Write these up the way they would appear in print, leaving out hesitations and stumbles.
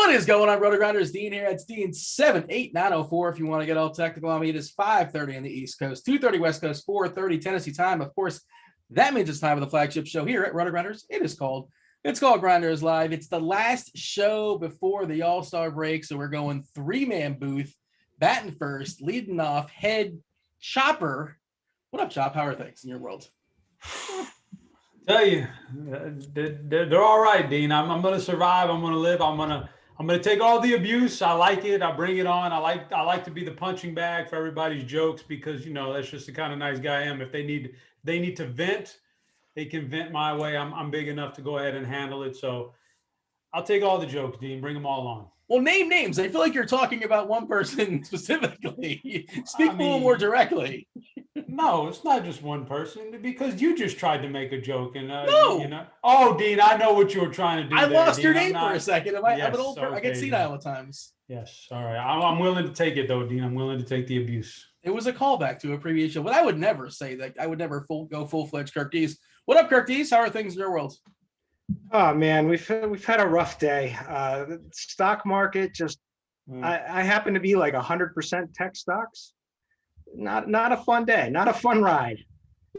What is going on, Rotogrinders? Dean here. It's Dean 78904. If you want to get all technical on me, it is 5:30 on the East Coast, 2:30 West Coast, 4:30 Tennessee time. Of course, that means it's time for the flagship show here at Rotogrinders. It's called Grinderslive. It's the last show before the All-Star break, so we're going three-man booth, batting first, leading off, head Chopper. What up, Chop? How are things in your world? Tell you, they're all right, Dean. I'm going to survive. I'm going to live. I'm going to take all the abuse. I like it. I bring it on. I like to be the punching bag for everybody's jokes because, you know, that's just the kind of nice guy I am. If they need to vent, they can vent my way. I'm big enough to go ahead and handle it. So I'll take all the jokes, Dean. Bring them all on. Well, name names. I feel like you're talking about one person specifically. Speak a little more directly. No, it's not just one person because you just tried to make a joke and no. You know. Oh, Dean, I know what you were trying to do. I lost Dean. your name for a second. I'm an old okay, I get senile at times. Yes, all right. I'm willing to take it though, Dean. I'm willing to take the abuse. It was a callback to a previous show, but I would never say that. I would never go full-fledged Kirk Dees. What up, Kirk Dees? How are things in your world? Oh man, we've had a rough day. The stock market just I happen to be like 100% tech stocks. Not a fun day, not a fun ride.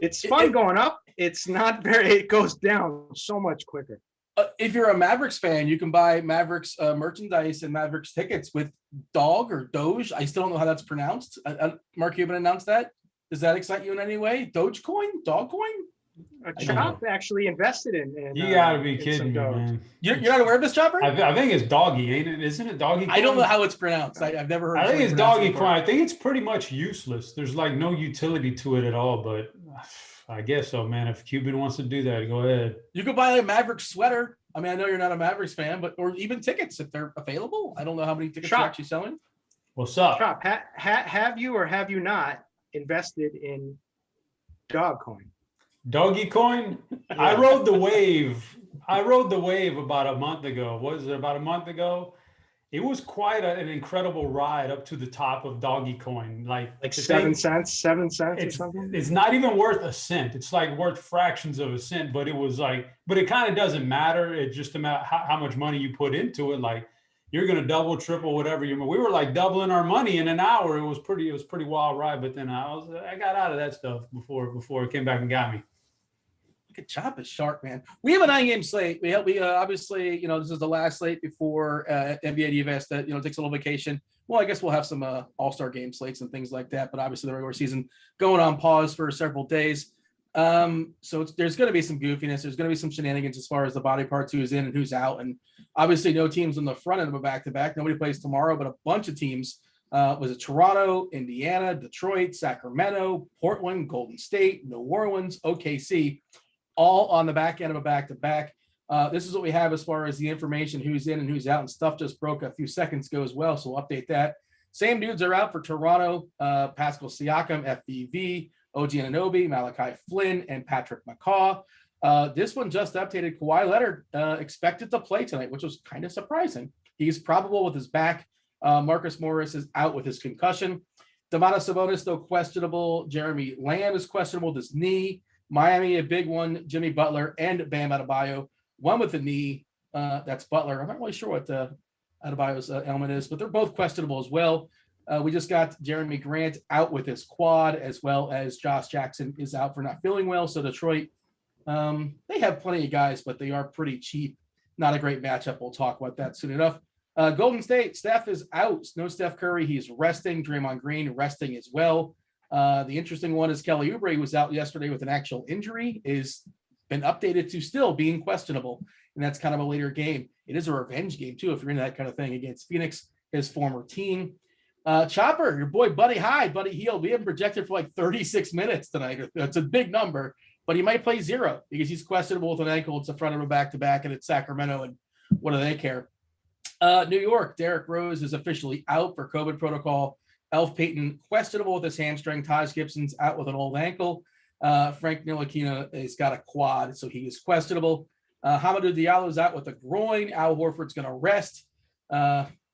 It's fun going up. It's not very. It goes down so much quicker. If you're a Mavericks fan, you can buy Mavericks merchandise and Mavericks tickets with Dog or Doge. I still don't know how that's pronounced. Mark Cuban announced that. Does that excite you in any way? Dogecoin? Dogcoin? Chop actually invested in. You gotta be kidding me, man. You're not aware of this, Chopper? I think it's Doggy, ain't it? Isn't it Doggy coin? I don't know how it's pronounced. I've never heard. I think it's Doggy coin. I think it's pretty much useless. There's like no utility to it at all. But I guess so, man. If Cuban wants to do that, go ahead. You could buy a Mavericks sweater. I mean, I know you're not a Mavericks fan, but or even tickets if they're available. I don't know how many tickets you're actually selling. What's up? Chop, have you or have you not invested in Dogcoin? Doggy coin? Yeah. I rode the wave about a month ago. Was it about a month ago? It was quite an incredible ride up to the top of Doggy coin. Like 7 cents or something? It's not even worth a cent. It's like worth fractions of a cent, but it kind of doesn't matter. It's just about how much money you put into it. Like you're going to double, triple, whatever we were like doubling our money in an hour. It was pretty wild ride. But then I got out of that stuff before it came back and got me. Look at Chop is sharp, man. We have a 9-game slate. We obviously, this is the last slate before NBA DFS that, takes a little vacation. Well, I guess we'll have some all-star game slates and things like that, but obviously the regular season going on pause for several days. So there's going to be some goofiness. There's going to be some shenanigans as far as the body parts, who's in and who's out. And obviously no teams on the front end of a back-to-back. Nobody plays tomorrow, but a bunch of teams. Was it Toronto, Indiana, Detroit, Sacramento, Portland, Golden State, New Orleans, OKC, all on the back end of a back-to-back. This is what we have as far as the information, who's in and who's out, and stuff just broke a few seconds ago as well, so we'll update that. Same dudes are out for Toronto, Pascal Siakam, FVV, OG Anunoby, Malachi Flynn, and Patrick McCaw. This one just updated. Kawhi Leonard expected to play tonight, which was kind of surprising. He's probable with his back. Marcus Morris is out with his concussion. Domantas Sabonis, though, questionable. Jeremy Lamb is questionable with his knee. Miami, a big one. Jimmy Butler and Bam Adebayo, one with the knee. That's Butler. I'm not really sure what Adebayo's element is, but they're both questionable as well. We just got Jeremy Grant out with his quad, as well as Josh Jackson is out for not feeling well. So Detroit, they have plenty of guys, but they are pretty cheap. Not a great matchup. We'll talk about that soon enough. Golden State, Steph is out. No Steph Curry. He's resting. Draymond Green resting as well. The interesting one is Kelly Oubre, who was out yesterday with an actual injury, is been updated to still being questionable. And that's kind of a later game. It is a revenge game, too, if you're into that kind of thing against Phoenix, his former team. Chopper, your boy Buddy Hield. We have him projected for like 36 minutes tonight. It's a big number, but he might play 0 because he's questionable with an ankle. It's the front of a back-to-back, and it's Sacramento, and what do they care? New York, Derrick Rose is officially out for COVID protocol. Elf Payton questionable with his hamstring. Taj Gibson's out with an old ankle. Frank Ntilikina has got a quad, so he is questionable. Hamidou Diallo's out with a groin. Al Horford's going to rest.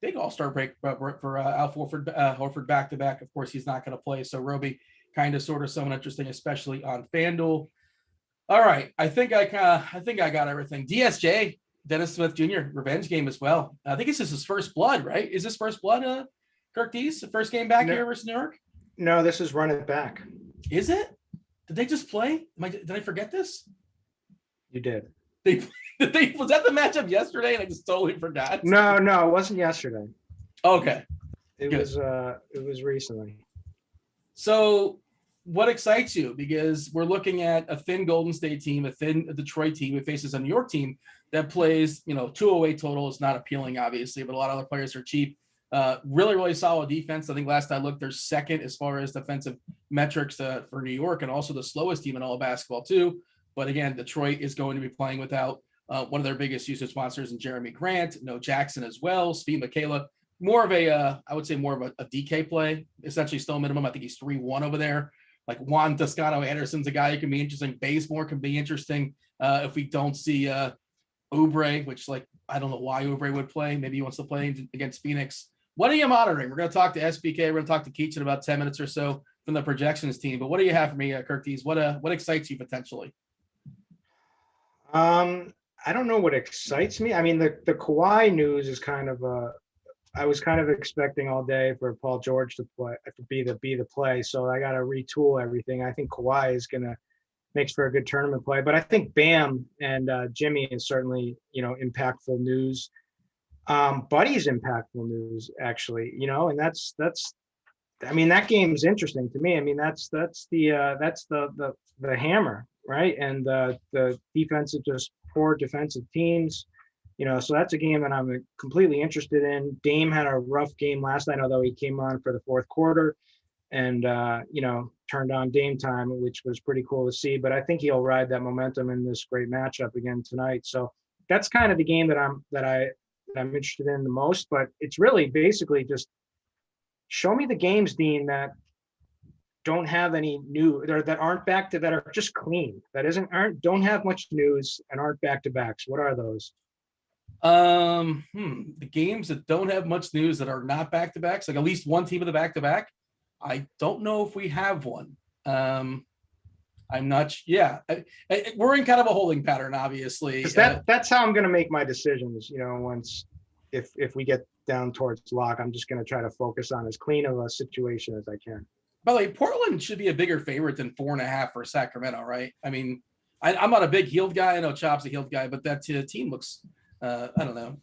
Big all-star break for Al Horford back-to-back. Of course, he's not going to play, so Roby kind of sort of someone interesting, especially on FanDuel. All right, I think I got everything. DSJ, Dennis Smith Jr. revenge game as well. I think this is his first blood, right? Is this first blood, Kirk Dees, the first game back here versus New York? No, this is run it back. Is it? Did they just play? Did I forget this? You did. Was that the matchup yesterday and I just totally forgot? No, it wasn't yesterday. Okay. It was recently. So what excites you? Because we're looking at a thin Golden State team, a thin Detroit team who faces a New York team that plays, 208 total is not appealing, obviously, but a lot of other players are cheap. Really, really solid defense. I think last I looked, they're second as far as defensive metrics for New York, and also the slowest team in all of basketball too. But again, Detroit is going to be playing without one of their biggest usage sponsors in Jeremy Grant, no Jackson as well, Svi Michaela. More of a DK play, essentially still minimum. I think he's 3-1 over there. Like Juan Toscano Anderson's a guy who can be interesting. Bazemore can be interesting if we don't see Oubre, which I don't know why Oubre would play. Maybe he wants to play against Phoenix. What are you monitoring? We're going to talk to SBK. We're going to talk to Keach in about 10 minutes or so from the projections team. But what do you have for me, Kirk Dees? What excites you potentially? I don't know what excites me. I mean, the Kawhi news is kind of I was kind of expecting all day for Paul George to be the play. So I got to retool everything. I think Kawhi is makes for a good tournament play, but I think Bam and Jimmy is certainly, impactful news. Buddy's impactful news actually, and that's, I mean, that game is interesting to me. I mean, that's the hammer, right? And the defensive, just poor defensive teams, so that's a game that I'm completely interested in. Dame had a rough game last night, although he came on for the fourth quarter and, turned on Dame time, which was pretty cool to see. But I think he'll ride that momentum in this great matchup again tonight. So that's kind of the game that I'm interested in the most. But it's really basically just show me the games, Dean, that don't have any new, that aren't that are just clean, don't have much news and aren't back-to-backs. What are those? The games that don't have much news that are not back-to-backs, like at least one team of the back-to-back. I don't know if we have one. I'm not. Yeah, we're in kind of a holding pattern, obviously. That's how I'm going to make my decisions. Once if we get down towards lock, I'm just going to try to focus on as clean of a situation as I can. By the way, Portland should be a bigger favorite than 4.5 for Sacramento, right? I mean, I'm not a big Hield guy. I know Chop's a Hield guy, but that team looks. I don't know.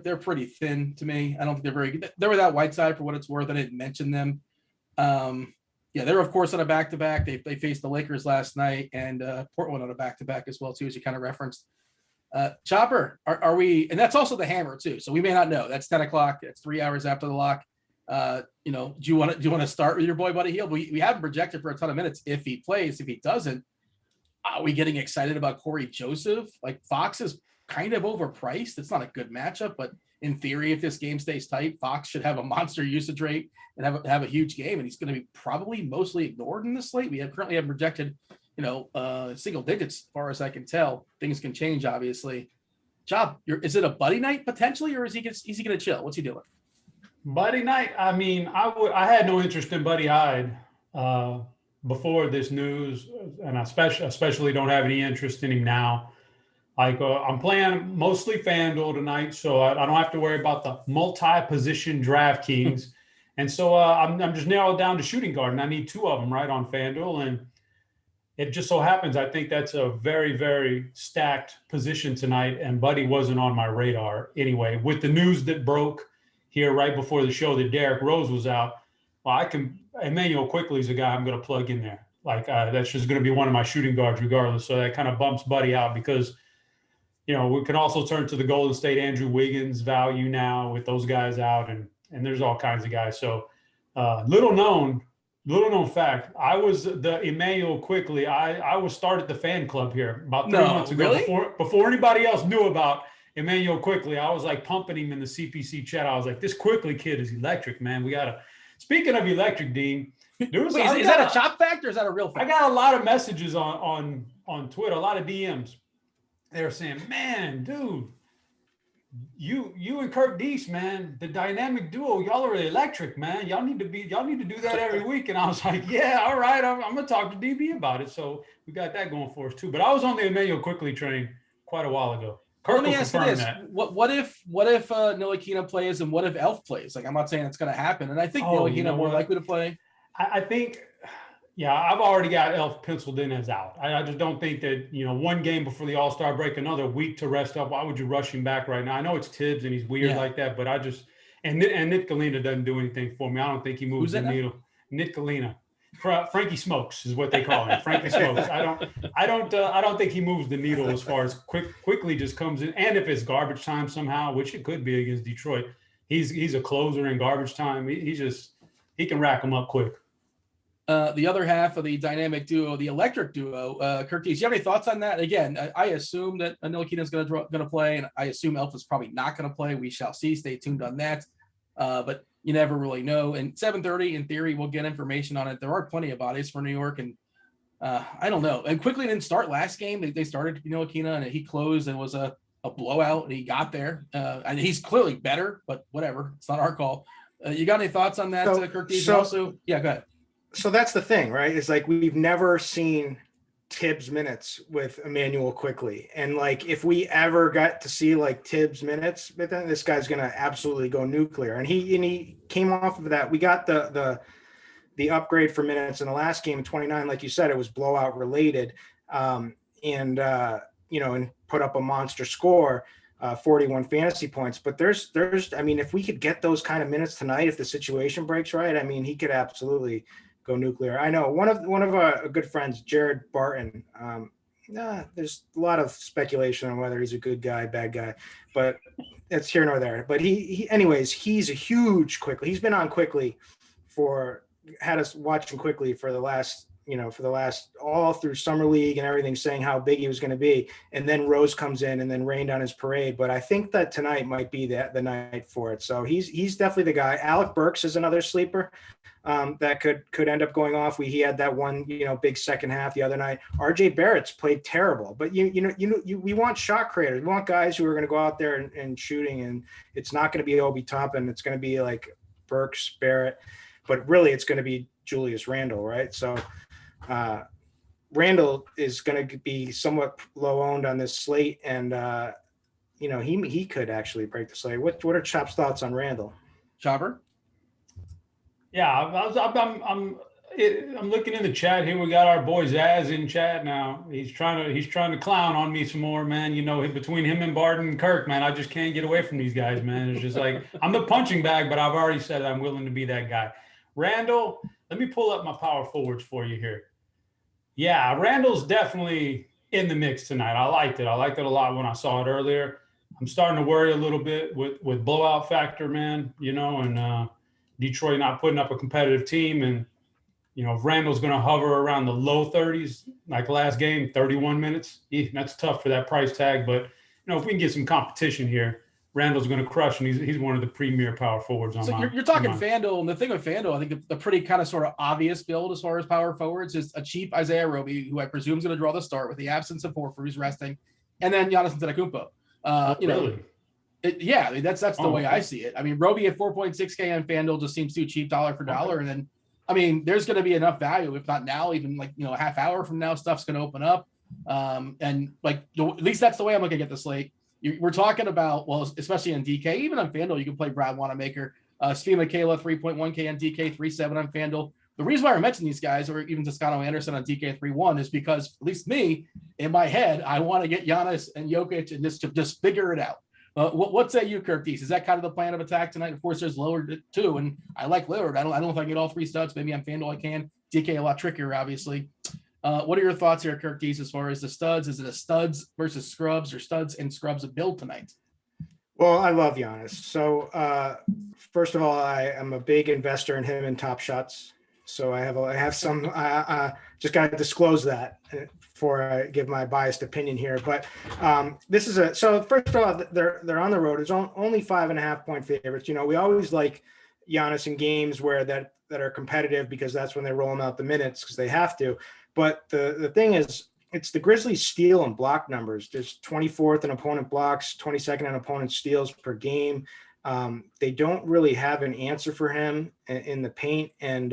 They're pretty thin to me. I don't think they're very good. They're without Whiteside for what it's worth. I didn't mention them. They're of course on a back-to-back. They faced the Lakers last night, and Portland on a back-to-back as well too, as you kind of referenced. Chopper, are we? And that's also the hammer too. So we may not know. That's 10 o'clock. It's 3 hours after the lock. Do you want to start with your boy Buddy Hield? We haven't projected for a ton of minutes if he plays. If he doesn't, are we getting excited about Corey Joseph? Like Fox is kind of overpriced. It's not a good matchup, but in theory, if this game stays tight, Fox should have a monster usage rate and have a huge game, and he's going to be probably mostly ignored in this slate. We currently have projected, single digits as far as I can tell. Things can change, obviously. Job, is it a Buddy night potentially, or is he going to chill? What's he doing? Buddy night. I mean, I had no interest in Buddy Hyde before this news, and I especially don't have any interest in him now. I'm playing mostly FanDuel tonight, so I don't have to worry about the multi-position DraftKings. And so I'm just narrowed down to shooting guard, and I need 2 of them right on FanDuel. And it just so happens I think that's a very, very stacked position tonight, and Buddy wasn't on my radar anyway. With the news that broke here right before the show that Derrick Rose was out, well, Emmanuel Quickly is a guy I'm going to plug in there. That's just going to be one of my shooting guards regardless. So that kind of bumps Buddy out because – we can also turn to the Golden State Andrew Wiggins value now with those guys out, and there's all kinds of guys. So little known fact, I was the Emmanuel Quickly. I was started the fan club here about 3 months ago. Really? Before anybody else knew about Emmanuel Quickly. I was pumping him in the CPC chat. I was like, this Quickly kid is electric, man. Speaking of electric, Dean. Wait, is that a chop fact or is that a real fact? I got a lot of messages on Twitter, a lot of DMs. They were saying, man, dude, you and Kirk Dees, man, the dynamic duo, y'all are electric, man. Y'all need to do that every week. And I was like, yeah, all right, I'm gonna talk to DB about it. So we got that going for us too. But I was on the Emmanuel Quickly train quite a while ago. Kirk Let me will ask you confirm this: that. what if Ntilikina plays and what if Elf plays? Like, I'm not saying it's going to happen, and I think Oh, you Ntilikina know more what? likely to play. I think, yeah, I've already got Elf penciled in as out. I just don't think that, one game before the All-Star break, another week to rest up. Why would you rush him back right now? I know it's Tibbs and he's weird Yeah. like that, but and Nick Galena doesn't do anything for me. I don't think he moves Who's the that now? needle. Nick Galena. Frankie Smokes is what they call him. Frankie Smokes. I don't think he moves the needle as far as quickly just comes in. And if it's garbage time somehow, which it could be against Detroit, he's a closer in garbage time. He can rack them up quick. The other half of the dynamic duo, the electric duo, Kirk, do you have any thoughts on that? Again, I assume that Ntilikina is going to play, and I assume Elf is probably not going to play. We shall see. Stay tuned on that. But you never really know. And 7:30, in theory, we'll get information on it. There are plenty of bodies for New York, and I don't know. And quickly didn't start last game. They started Ntilikina, and he closed, and it was a blowout, and he got there. And he's clearly better, but whatever. It's not our call. You got any thoughts on that, Kirk? Also, yeah, go ahead. So that's the thing, right? It's like we've never seen Tibbs minutes with Emmanuel Quickly. And like if we ever got to see like Tibbs minutes, but then this guy's gonna absolutely go nuclear. And he came off of that. We got the upgrade for minutes in the last game, 29, like you said, it was blowout related. And put up a monster score. 41 fantasy points, but there's I mean, if we could get those kind of minutes tonight, if the situation breaks right, I mean, he could absolutely go nuclear. I know one of our good friends, Jared Barton. There's a lot of speculation on whether he's a good guy, bad guy, but it's here nor there. But anyways, he's a huge Quickly. He's been on Quickly had us watching Quickly for the last all through summer league and everything, saying how big he was going to be. And then Rose comes in and then rained on his parade. But I think that tonight might be the night for it. So he's definitely the guy. Alec Burks is another sleeper that could end up going off. He had that one, big second half the other night. RJ Barrett's played terrible, but we want shot creators. We want guys who are going to go out there and shooting, and it's not going to be Obi Toppin. It's going to be like Burks, Barrett, but really it's going to be Julius Randle, right? So Randle is going to be somewhat low owned on this slate, and he could actually break the slate. What are Chop's thoughts on Randle? Chopper? Yeah, I'm looking in the chat here. We got our boy Zaz in chat now. He's trying to clown on me some more, man. Between him and Barton and Kirk, man, I just can't get away from these guys, man. It's just like I'm the punching bag, but I've already said I'm willing to be that guy. Randle, let me pull up my power forwards for you here. Yeah, Randall's definitely in the mix tonight. I liked it. I liked it a lot when I saw it earlier. I'm starting to worry a little bit with blowout factor, man, and Detroit not putting up a competitive team. And, if Randall's going to hover around the low 30s, like last game, 31 minutes, that's tough for that price tag. But, if we can get some competition here, Randall's going to crush, and he's one of the premier power forwards on my. You're talking FanDuel, and the thing with FanDuel, I think the pretty kind of sort of obvious build as far as power forwards is a cheap Isaiah Roby, who I presume is going to draw the start with the absence of Horford, who's resting, and then Giannis Antetokounmpo. Really? That's the way I see it. I mean, Roby at 4.6K on FanDuel just seems too cheap dollar for dollar, and then there's going to be enough value, if not now, even a half hour from now, stuff's going to open up, and at least that's the way I'm looking at the slate. We're talking about, well, especially on DK, even on FanDuel, you can play Brad Wanamaker, Steve Michaela, 3.1K on DK, 3.7 on FanDuel. The reason why I mention these guys, or even Toscano Anderson on DK 3.1, is because, at least me, in my head, I want to get Giannis and Jokic and just figure it out. What say you, Kirk Dees? Is that kind of the plan of attack tonight? Of course, there's Lillard too, and I like Lillard. I don't know if I can get all three studs. Maybe on FanDuel I can. DK a lot trickier, obviously. What are your thoughts here, Kirk Dees, as far as the studs? Is it a studs versus scrubs, or studs and scrubs of build tonight? Well, I love Giannis. So first of all, I am a big investor in him in Top Shots. So I have some. Just got to disclose that before I give my biased opinion here. But this is so first of all, they're on the road. It's only 5.5 point favorites. We always like Giannis in games where that are competitive, because that's when they roll them out the minutes, because they have to. But the thing is, it's the Grizzlies' steal and block numbers. There's 24th in opponent blocks, 22nd in opponent steals per game. They don't really have an answer for him in the paint. And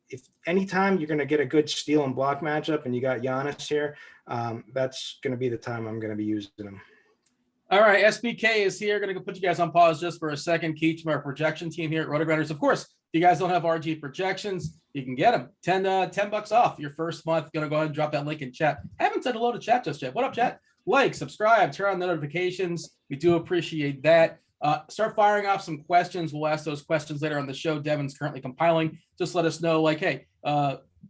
if anytime you're going to get a good steal and block matchup and you got Giannis here, that's going to be the time I'm going to be using him. All right, SBK is here. Going to put you guys on pause just for a second. Keach, our projection team here at Rotogrinders. Of course, if you guys don't have RG projections, you can get them. $10 off your first month. Going to go ahead and drop that link in chat. I haven't said hello to chat just yet. What up, chat? Like, subscribe, turn on notifications. We do appreciate that. Start firing off some questions. We'll ask those questions later on the show. Devin's currently compiling. Just let us know, like, hey,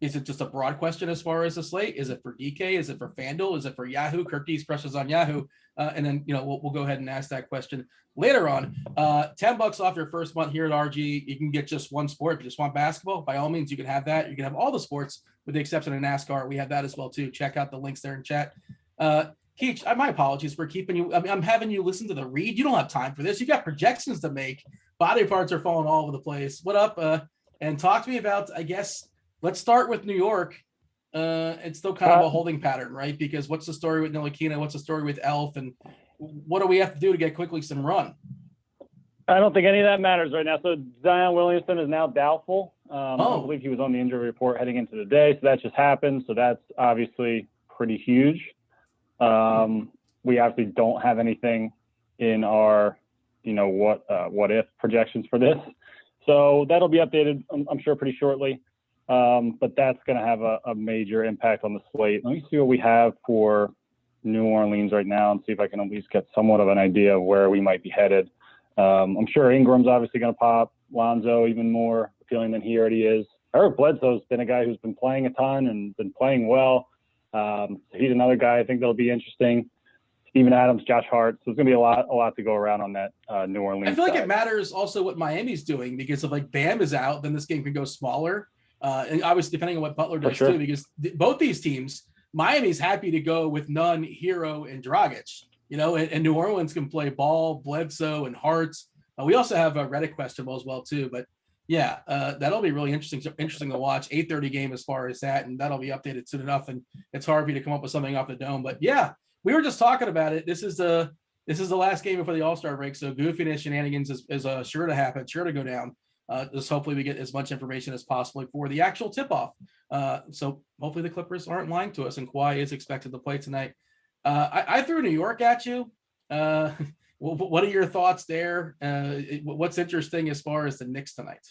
is it just a broad question as far as the slate? Is it for DK? Is it for FanDuel? Is it for Yahoo? Kirky's crushes on Yahoo. And then, we'll go ahead and ask that question later on. $10 off your first month here at RG. You can get just one sport. If you just want basketball, by all means, you can have that. You can have all the sports with the exception of NASCAR. We have that as well, too. Check out the links there in chat. Keach, my apologies for keeping you. I mean, I'm having you listen to the read. You don't have time for this. You got projections to make. Body parts are falling all over the place. What up? And talk to me about, I guess, let's start with New York. It's still kind of a holding pattern, right? Because what's the story with Ntilikina? What's the story with Elf? And what do we have to do to get quickly some run? I don't think any of that matters right now. So Zion Williamson is now doubtful. I believe he was on the injury report heading into the day. So that just happened. So that's obviously pretty huge. We obviously don't have anything in our, what if projections for this. So that'll be updated, I'm sure, pretty shortly. But that's going to have a major impact on the slate. Let me see what we have for New Orleans right now and see if I can at least get somewhat of an idea of where we might be headed. I'm sure Ingram's obviously going to pop. Lonzo even more appealing than he already is. Eric Bledsoe's been a guy who's been playing a ton and been playing well. So he's another guy I think that'll be interesting. Steven Adams, Josh Hart. So it's going to be a lot to go around on that New Orleans I feel like side. it matters also what Miami's doing, because if Bam is out, then this game can go smaller. And obviously depending on what Butler does too, because both these teams, Miami's happy to go with Nunn, Hero, and Dragic, and New Orleans can play Ball, Bledsoe, and Hart. We also have a Redick questionable as well too, but yeah, that'll be really interesting to watch. 8:30 game as far as that, and that'll be updated soon enough. And it's hard for you to come up with something off the dome, but yeah, we were just talking about it. This is the last game before the All-Star break, so goofiness shenanigans is sure to happen, sure to go down. Just hopefully we get as much information as possible for the actual tip-off. So hopefully the Clippers aren't lying to us, and Kawhi is expected to play tonight. I threw New York at you. What are your thoughts there? What's interesting as far as the Knicks tonight?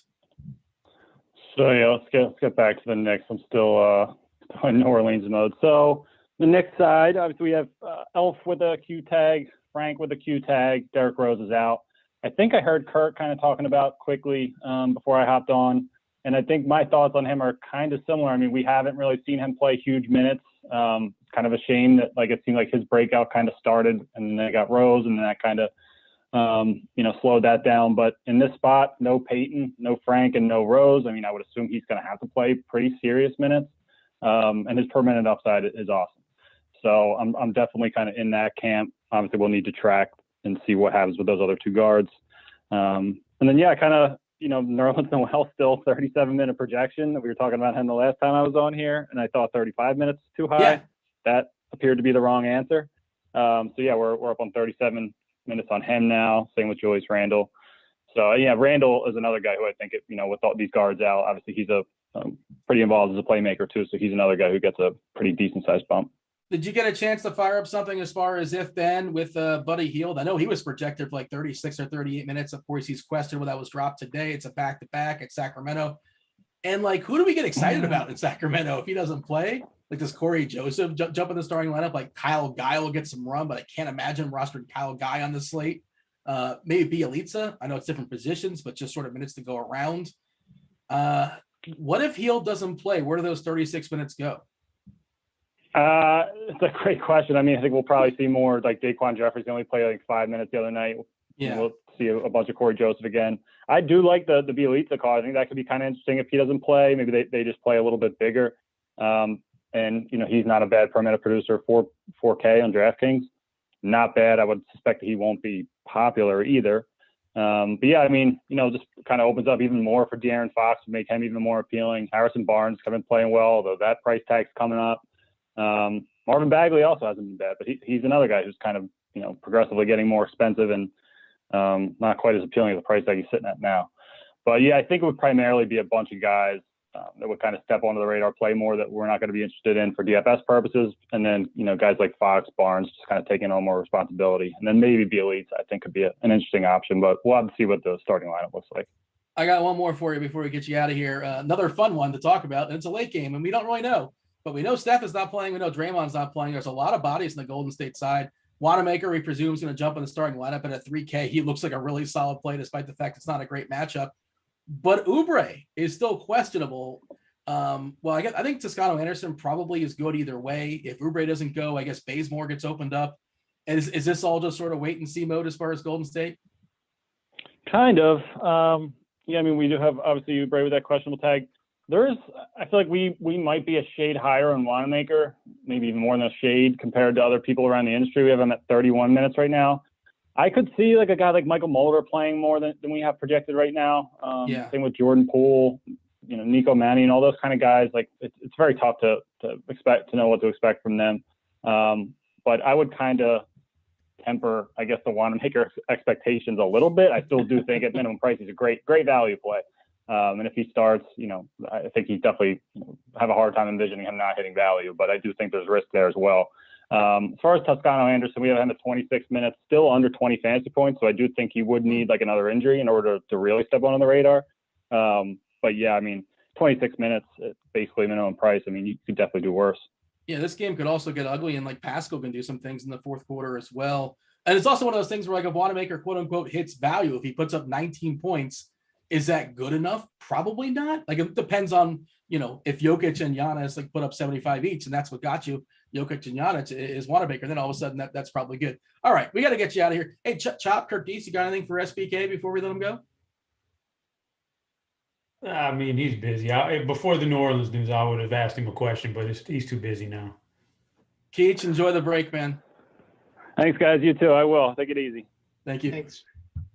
So yeah, let's get back to the Knicks. I'm still in New Orleans mode. So the Knicks side, obviously we have Elf with a Q tag, Frank with a Q tag, Derrick Rose is out. I think I heard Kurt kind of talking about quickly before I hopped on, and I think my thoughts on him are kind of similar. I mean, we haven't really seen him play huge minutes. It's kind of a shame that it seemed like his breakout kind of started, and then they got Rose, and then that kind of slowed that down. But in this spot, no Peyton, no Frank, and no Rose. I mean, I would assume he's going to have to play pretty serious minutes, and his per minute upside is awesome. So I'm definitely kind of in that camp. Obviously, we'll need to track and see what happens with those other two guards. And then, yeah, kind of, Nerlens Noel still 37-minute projection. We were talking about him the last time I was on here, and I thought 35 minutes too high. Yeah. That appeared to be the wrong answer. So, yeah, we're up on 37 minutes on him now. Same with Julius Randle. So, yeah, Randle is another guy who I think, with all these guards out, obviously he's pretty involved as a playmaker too. So he's another guy who gets a pretty decent-sized bump. Did you get a chance to fire up something as far as if then with Buddy Hield? I know he was projected for 36 or 38 minutes. Of course, he's questionable. That was dropped today. It's a back-to-back at Sacramento. And who do we get excited about in Sacramento if he doesn't play? Does Corey Joseph jump in the starting lineup? Kyle Guy will get some run, but I can't imagine rostering Kyle Guy on the slate. Maybe Bielitsa. I know it's different positions, but just sort of minutes to go around. What if Hield doesn't play? Where do those 36 minutes go? It's a great question. I mean, I think we'll probably see more Daquan Jeffries only played 5 minutes the other night. Yeah. We'll see a bunch of Corey Joseph again. I do like the Bielitsa call. I think that could be kind of interesting if he doesn't play. Maybe they just play a little bit bigger. And he's not a bad per minute producer. 4K on DraftKings, not bad. I would suspect that he won't be popular either. But yeah, I mean, just kind of opens up even more for De'Aaron Fox to make him even more appealing. Harrison Barnes has been playing well, although that price tag's coming up. Marvin Bagley also hasn't been bad, but he's another guy who's kind of, progressively getting more expensive and not quite as appealing as the price tag he's sitting at now. But yeah, I think it would primarily be a bunch of guys that would kind of step onto the radar, play more that we're not going to be interested in for DFS purposes. And then, guys like Fox, Barnes, just kind of taking on more responsibility. And then maybe Bielitz, I think, could be an interesting option, but we'll have to see what the starting lineup looks like. I got one more for you before we get you out of here. Another fun one to talk about, and it's a late game, and we don't really know. But we know Steph is not playing. We know Draymond's not playing. There's a lot of bodies in the Golden State side. Wanamaker, we presume, is going to jump in the starting lineup at a 3K. He looks like a really solid play, despite the fact it's not a great matchup. But Oubre is still questionable. I think Toscano Anderson probably is good either way. If Oubre doesn't go, I guess Bazemore gets opened up. And is this all just sort of wait and see mode as far as Golden State? Kind of. We do have obviously Oubre with that questionable tag. I feel like we might be a shade higher on Wanamaker, maybe even more than a shade compared to other people around the industry. We have him at 31 minutes right now. I could see like a guy like Michael Mulder playing more than we have projected right now. Same with Jordan Poole, Nico Manning and all those kind of guys. Like it's very tough to know what to expect from them. But I would kind of temper, I guess, the Wanamaker expectations a little bit. I still do think at minimum price he's a great value play. And if he starts, I think he definitely have a hard time envisioning him not hitting value, but I do think there's risk there as well. As far as Toscano Anderson, we have him at 26 minutes, still under 20 fantasy points. So I do think he would need like another injury in order to really step on the radar. But yeah, 26 minutes, it's basically minimum price. You could definitely do worse. Yeah, this game could also get ugly, and like Pascal can do some things in the fourth quarter as well. And it's also one of those things where like if Wanamaker quote unquote hits value, if he puts up 19 points, is that good enough? Probably not. Like it depends on, if Jokic and Giannis like put up 75 each, and that's what got you. Jokic and Giannis is Wanamaker. Then all of a sudden that's probably good. All right, we got to get you out of here. Hey, Chop, Kirk Deese, you got anything for SBK before we let him go? He's busy. Before the New Orleans news, I would have asked him a question, but he's too busy now. Keach, enjoy the break, man. Thanks, guys. You too. I will. Take it easy. Thank you. Thanks.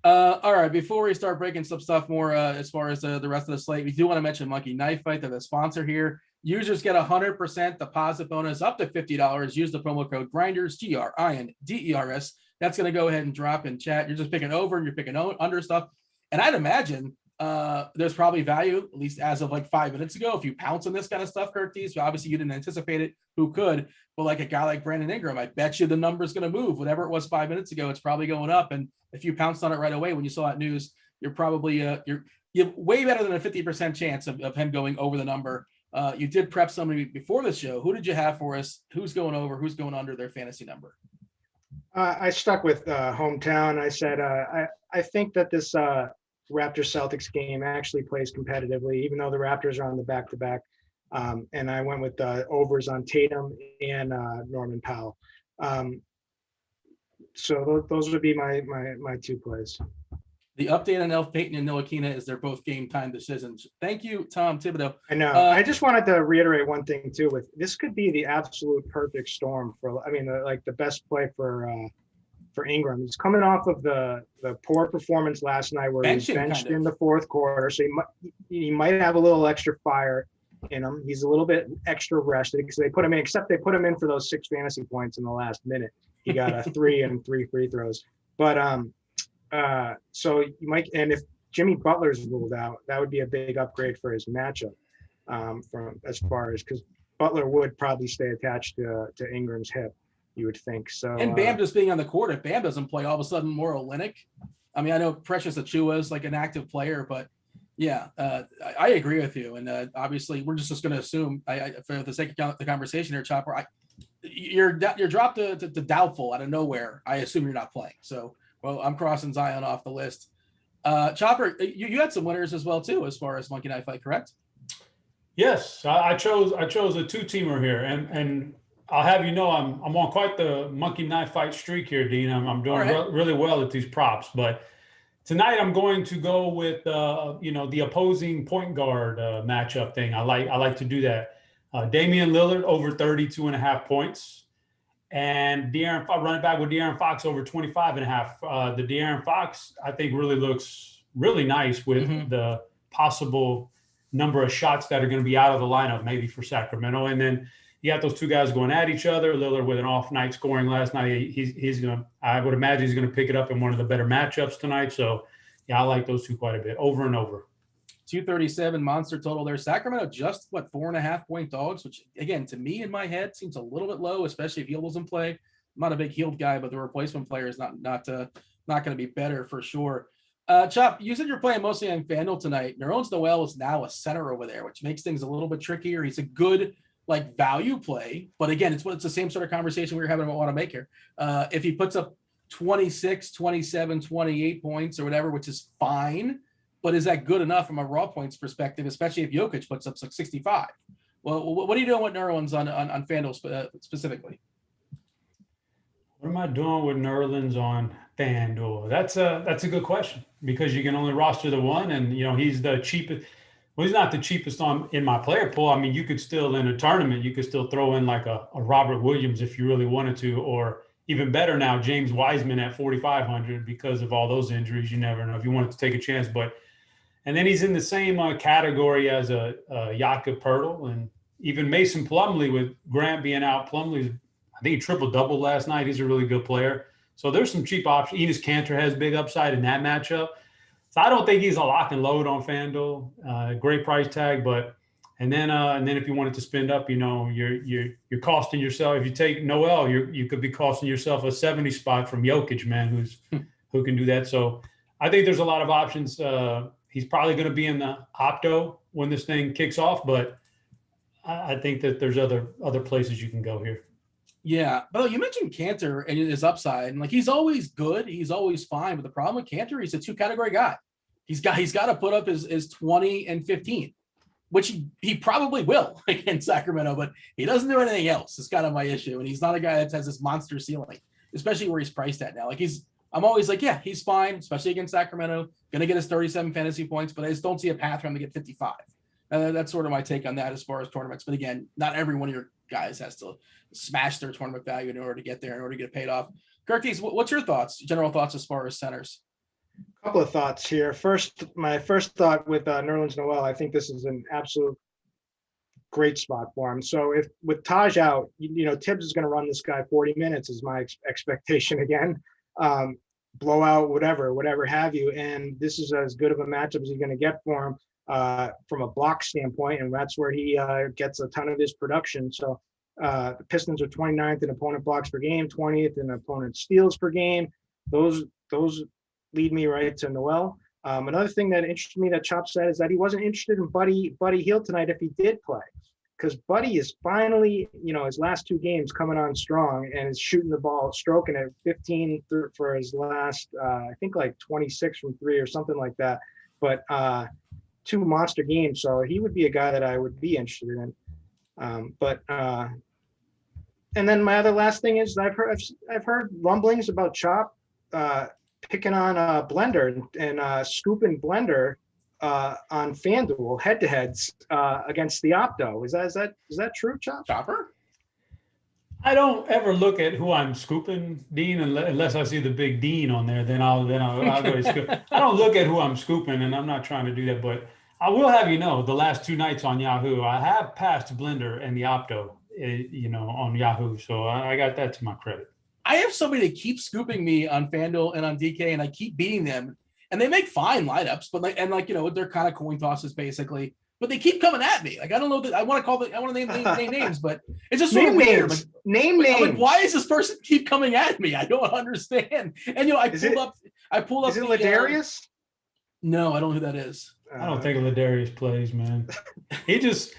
All right, before we start breaking some stuff more as far as the rest of the slate, we do want to mention Monkey Knife Fight. They're the sponsor here. Users get 100% deposit bonus up to $50. Use the promo code Grinders, GRINDERS. That's going to go ahead and drop in chat. You're just picking over and you're picking under stuff. And I'd imagine there's probably value, at least as of like 5 minutes ago, if you pounce on this kind of stuff, Kirk Deese. Obviously, you didn't anticipate it. Who could? But like a guy like Brandon Ingram, I bet you the number's going to move. Whatever it was 5 minutes ago, it's probably going up. And if you pounced on it right away when you saw that news, you're probably you're way better than a 50% chance of him going over the number. You did prep somebody before the show. Who did you have for us? Who's going over? Who's going under their fantasy number? I stuck with hometown. I said I think that this Raptors Celtics game actually plays competitively, even though the Raptors are on the back-to-back. And I went with overs on Tatum and Norman Powell. So those would be my two plays. The update on Elf Payton and Ntilikina is they're both game time decisions. Thank you, Tom Thibodeau. I know. I just wanted to reiterate one thing too. With this could be the absolute perfect storm for. The best play for Ingram. He's coming off of the poor performance last night where he was benched in the fourth quarter, so he might have a little extra fire in him. He's a little bit extra rested because they put him in for those 6 fantasy points in the last minute. He got a 3 and 3 free throws. But so you might, and if Jimmy Butler's ruled out, that would be a big upgrade for his matchup because Butler would probably stay attached to Ingram's hip, you would think. So and Bam just being on the court, if Bam doesn't play, all of a sudden more Olynyk. I know Precious Achua is like an active player, but yeah, I agree with you. And obviously, we're just going to assume, for the sake of the conversation here, Chopper, you're dropped to doubtful out of nowhere. I assume you're not playing. So, well, I'm crossing Zion off the list. Chopper, you had some winners as well too, as far as Monkey Knife Fight, correct? Yes, I chose a 2-teamer here, and I'll have you know I'm on quite the Monkey Knife Fight streak here, Dean. I'm doing really well at these props, but tonight I'm going to go with the opposing point guard matchup thing. I like to do that. Damian Lillard over 32.5 points, and running back with De'Aaron Fox over 25.5. The De'Aaron Fox I think really looks really nice with the possible number of shots that are going to be out of the lineup, maybe for Sacramento, and then you got those two guys going at each other. Lillard with an off night scoring last night. I would imagine he's going to pick it up in one of the better matchups tonight. So, yeah, I like those two quite a bit, over and over. 237 monster total there. Sacramento just 4.5-point dogs, which again, to me in my head seems a little bit low, especially if Hield doesn't play. I'm not a big Hield guy, but the replacement player is not going to be better for sure. Chop, you said you're playing mostly on FanDuel tonight. Nerlens Noel is now a center over there, which makes things a little bit trickier. He's a good value play, but again, it's the same sort of conversation we were having about what to make here. If he puts up 26, 27, 28 points or whatever, which is fine, but is that good enough from a raw points perspective, especially if Jokic puts up 65? Well, what are you doing with Nerlens on FanDuel specifically? What am I doing with Nerlens on FanDuel? That's a good question, because you can only roster the one, and he's the cheapest. Well, he's not the cheapest in my player pool. I mean, you could still, in a tournament, you could still throw in like a Robert Williams if you really wanted to, or even better now, James Wiseman at 4,500 because of all those injuries. You never know if you wanted to take a chance, and then he's in the same category as a Jakob Poeltl, and even Mason Plumlee with Grant being out. Plumlee's, I think he triple-doubled last night. He's a really good player. So there's some cheap options. Enes Kanter has big upside in that matchup. So I don't think he's a lock and load on FanDuel. Great price tag, and then if you wanted to spend up, you're costing yourself. If you take Noel, you could be costing yourself a 70 spot from Jokic, man, who can do that. So I think there's a lot of options. He's probably going to be in the opto when this thing kicks off, but I think that there's other places you can go here. Yeah, but you mentioned Kanter and his upside, and he's always good, he's always fine. But the problem with Kanter, he's a 2-category guy. He's got to put up his 20 and 15, which he probably will against Sacramento, but he doesn't do anything else. It's kind of my issue, and he's not a guy that has this monster ceiling, especially where he's priced at now. I'm always yeah, he's fine, especially against Sacramento. Going to get his 37 fantasy points, but I just don't see a path for him to get 55. That's sort of my take on that as far as tournaments. But again, not every one of your guys has to smash their tournament value in order to get there, in order to get paid off. Kirkies, what's your general thoughts as far as centers? A couple of thoughts here. My first thought with Nerlens Noel, I think this is an absolute great spot for him. So if with Taj out, Tibbs is going to run this guy 40 minutes is my expectation again. Blowout, whatever have you. And this is as good of a matchup as you're going to get for him from a block standpoint. And that's where he gets a ton of his production. So the Pistons are 29th in opponent blocks per game, 20th in opponent steals per game. Those lead me right to Noel. Another thing that interested me that Chop said is that he wasn't interested in Buddy Hield tonight if he did play, because Buddy is finally, his last 2 games coming on strong and is shooting the ball, stroking it 15 for his last, I think 26 from 3 or something like that. But 2 monster games, so he would be a guy that I would be interested in. And then my other last thing is I've heard rumblings about Chop picking on Blender and scooping Blender on FanDuel head-to-heads against the opto. Is that true, Chopper? I don't ever look at who I'm scooping, Dean, unless I see the big Dean on there. Then I'll go to scoop. I don't look at who I'm scooping, and I'm not trying to do that. But I will have the last 2 nights on Yahoo, I have passed Blender and the opto, on Yahoo. So I got that to my credit. I have somebody that keeps scooping me on FanDuel and on DK, and I keep beating them. And they make fine lineups, but they're kind of coin tosses basically. But they keep coming at me. I don't know that I want to name names, but it's just sort of weird. Name names. Why does this person keep coming at me? I don't understand. And I pulled up. Is it Ladarius? No, I don't know who that is. I don't think Ladarius plays, man. Is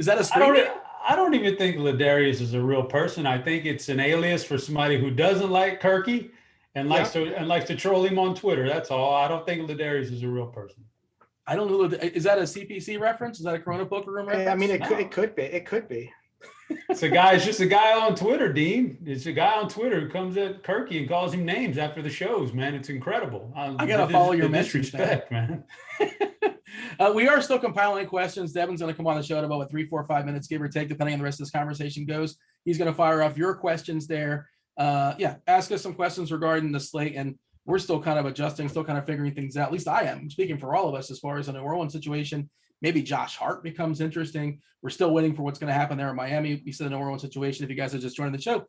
that a screen? I don't even think Ladarius is a real person. I think it's an alias for somebody who doesn't like Kirky and likes to troll him on Twitter. That's all. I don't think Ladarius is a real person. I don't know. Is that a CPC reference? Is that a Corona Poker Room reference? I mean, it could be. It could be. It's just a guy on Twitter, Dean. It's a guy on Twitter who comes at Kirky and calls him names after the shows, man. It's incredible. I got to follow your disrespect, man. We are still compiling questions. Devin's going to come on the show in about 3, 4, 5 minutes, give or take, depending on the rest of this conversation goes. He's going to fire off your questions there. Ask us some questions regarding the slate, and we're still kind of adjusting, still kind of figuring things out. At least I am. I'm speaking for all of us as far as the New Orleans situation. Maybe Josh Hart becomes interesting. We're still waiting for what's going to happen there in Miami. We said the New Orleans situation. If you guys are just joining the show,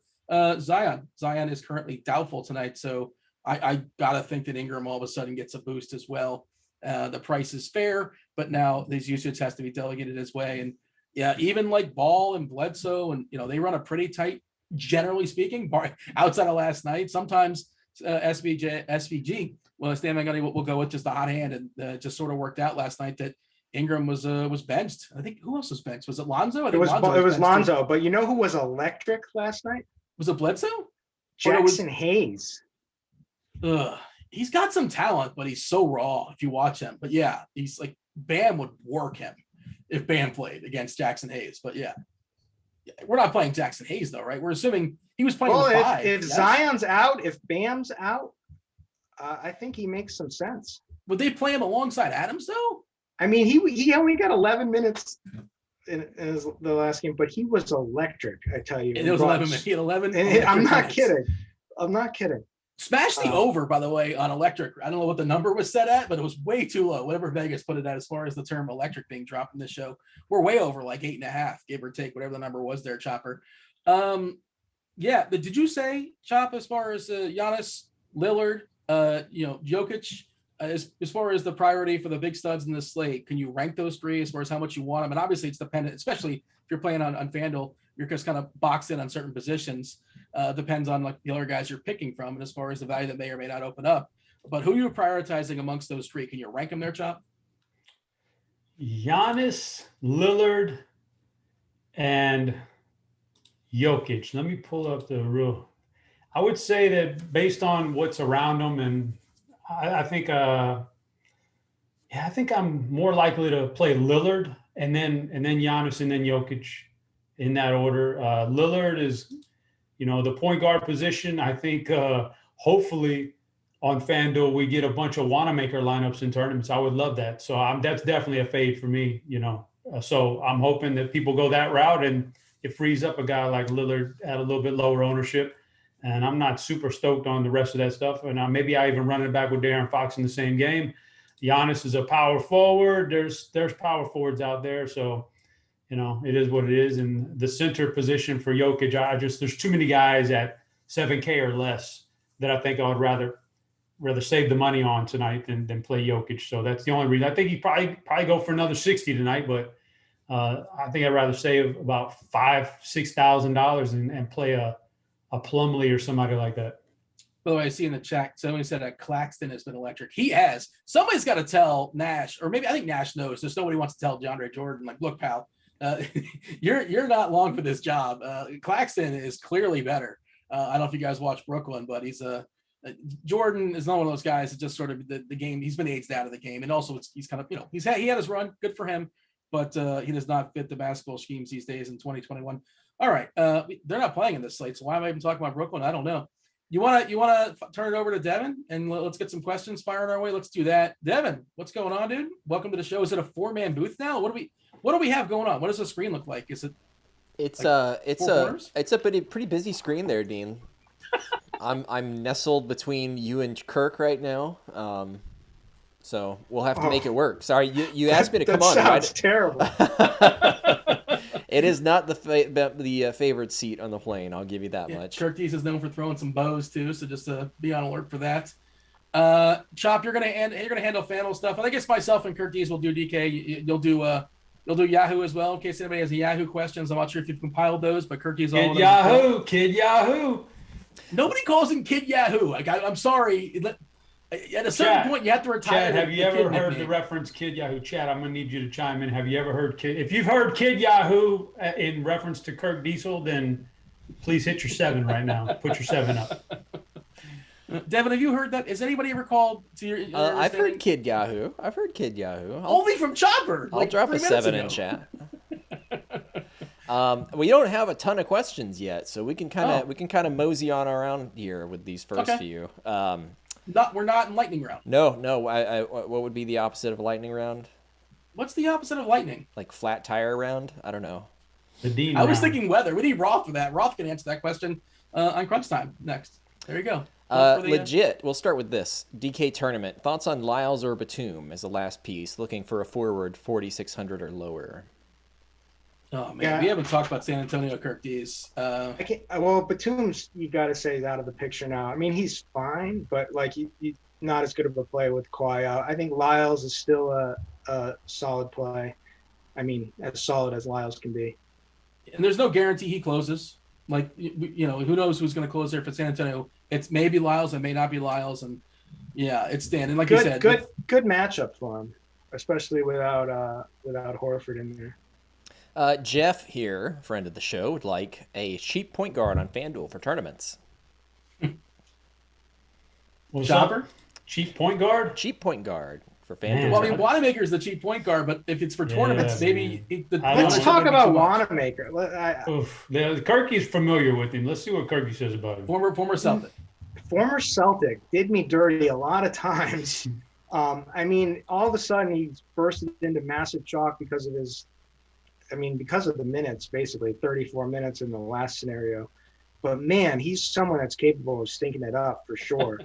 Zion is currently doubtful tonight, so I gotta think that Ingram all of a sudden gets a boost as well. The price is fair, but now these usage has to be delegated his way. And yeah, even like Ball and Bledsoe, and they run a pretty tight, generally speaking, outside of last night. Sometimes SVG, well, Stan Van Gundy will go with just a hot hand, and just sort of worked out last night that Ingram was benched. I think who else was benched? Was it Lonzo? It was Lonzo, but you know who was electric last night? Was it Bledsoe? Jackson Hayes. He's got some talent, but he's so raw if you watch him. But yeah, he's like Bam would work him if Bam played against Jackson Hayes. But yeah, we're not playing Jackson Hayes though, right? We're assuming he was playing the five. If Zion's out, if Bam's out, I think he makes some sense. Would they play him alongside Adams though? I mean, he only got 11 minutes in the last game, but he was electric. I tell you, it was 11 minutes. He had 11. I'm not kidding. I'm not kidding. Smash the over, by the way, on electric. I don't know what the number was set at, but it was way too low. Whatever Vegas put it at as far as the term electric being dropped in this show. We're way over like 8.5, give or take, whatever the number was there, Chopper. Yeah, but did you say, Chop, as far as Giannis, Lillard, Jokic, as far as the priority for the big studs in this slate, can you rank those three as far as how much you want them? And obviously it's dependent, especially if you're playing on FanDuel, you're just kind of boxed in on certain positions. Depends on like the other guys you're picking from, and as far as the value that may or may not open up. But who are you prioritizing amongst those three? Can you rank them there, Chop? Giannis, Lillard, and Jokic. Let me pull up the real. I would say that based on what's around them, and I think I think I'm more likely to play Lillard and then Giannis and then Jokic in that order. Lillard is, the point guard position. I think hopefully on FanDuel we get a bunch of Wanamaker lineups in tournaments. I would love that. So that's definitely a fade for me. So I'm hoping that people go that route and it frees up a guy like Lillard at a little bit lower ownership. And I'm not super stoked on the rest of that stuff. And maybe I even run it back with De'Aaron Fox in the same game. Giannis is a power forward. There's power forwards out there. So, it is what it is. And the center position for Jokic, there's too many guys at 7K or less that I think I would rather save the money on tonight than play Jokic. So that's the only reason. I think he'd probably go for another 60 tonight, but I think I'd rather save about $5,000-$6,000 and play a Plumlee or somebody like that. By the way, I see in the chat, somebody said that Claxton has been electric. He has. Somebody's got to tell Nash, or maybe I think Nash knows. Just nobody wants to tell DeAndre Jordan, like, look, pal, you're not long for this job. Claxton is clearly better. I don't know if you guys watch Brooklyn, but he's Jordan is not one of those guys that just sort of the game. He's been aged out of the game, and also he's kind of he had his run, good for him, but he does not fit the basketball schemes these days in 2021. All right, they're not playing in this slate, so why am I even talking about Brooklyn? I don't know. You want to turn it over to Devin, and let's get some questions firing our way. Let's do that. Devin, what's going on, dude? Welcome to the show. Is it a 4-man booth now? What do we have going on? What does the screen look like? Is it? It's a pretty busy screen there, Dean. I'm nestled between you and Kirk right now. So we'll have to make it work. Sorry, you asked me to come on. That sounds terrible. It is not the favorite seat on the plane. I'll give you that much. Kirk Dees is known for throwing some bows too, so just be on alert for that. Chop, you're gonna handle FanDuel stuff. I think it's myself and Kirk Dees will do DK. You'll do Yahoo as well in case anybody has Yahoo questions. I'm not sure if you've compiled those, but Kirk Dees all Kid Yahoo. Nobody calls him Kid Yahoo. I'm sorry. At a certain point, you have to retire. Chad, have you ever heard the reference Kid Yahoo? Chad, I'm going to need you to chime in. Have you ever heard If you've heard Kid Yahoo in reference to Kirk Diesel, then please hit your 7 right now. Put your 7 up. Devin, have you heard that? Has anybody ever called to your I've heard Kid Yahoo. Only from Chopper. I'll drop a 7 in chat. We don't have a ton of questions yet, so we can kind of mosey on around here with these first few. We're not in lightning round. No. What would be the opposite of a lightning round? What's the opposite of lightning? Like flat tire round? I don't know. The Dean I was thinking weather. We need Roth for that. Roth can answer that question on Crunch Time next. There you go. Legit. We'll start with this. DK tournament. Thoughts on Lyles or Batum as the last piece, looking for a forward 4,600 or lower? Oh man, we haven't talked about San Antonio Kirk Dees. Batum's, you got to say, is out of the picture now. I mean, he's fine, but like not as good of a play with Kawhi out. I think Lyles is still a solid play. I mean, as solid as Lyles can be. And there's no guarantee he closes. Like, who knows who's going to close there for San Antonio? It's maybe Lyles, it may not be Lyles, and yeah, it's Dan. And like you said, good matchup for him, especially without Horford in there. Jeff here, friend of the show, would like a cheap point guard on FanDuel for tournaments. Chopper? Cheap point guard? Cheap point guard for FanDuel. Well, I mean, Wanamaker is the cheap point guard, but if it's for tournaments, maybe let's talk about Wanamaker. Kirky's familiar with him. Let's see what Kirky says about him. Former Celtic. Former Celtic did me dirty a lot of times. I mean, all of a sudden he's bursted into massive chalk because of the minutes, basically 34 minutes in the last scenario. But man, he's someone that's capable of stinking it up for sure.